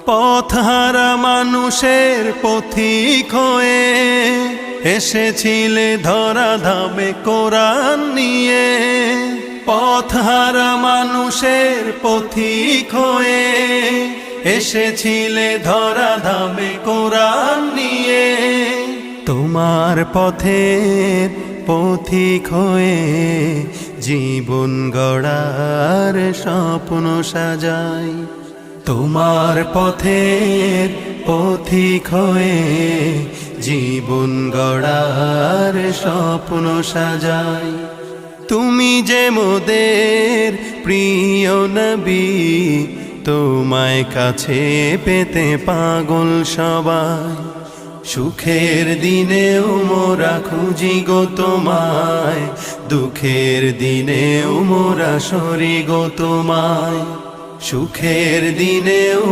পথহারা মানুষের পথিক হয়ে এসেছিলে ধরা ধামে কোরআন নিয়ে। পথহারা মানুষের পথিক হয়ে এসেছিলে ধরা ধামে কোরআন নিয়ে। তোমার পথের পথিক হয়ে জীবন গড়ার স্বপ্ন সাজাই। তোমার পথের পথিক হয়ে জীবন গড়ার স্বপ্ন সাজাই। তুমি যে মোদের প্রিয় নবী, তোমায় কাছে পেতে পাগল সবাই। সুখের দিনেও মোরা খুঁজি গো তোমায়, দুঃখের দিনেও মোরা সরি গো তোমায়। সুখের দিনেও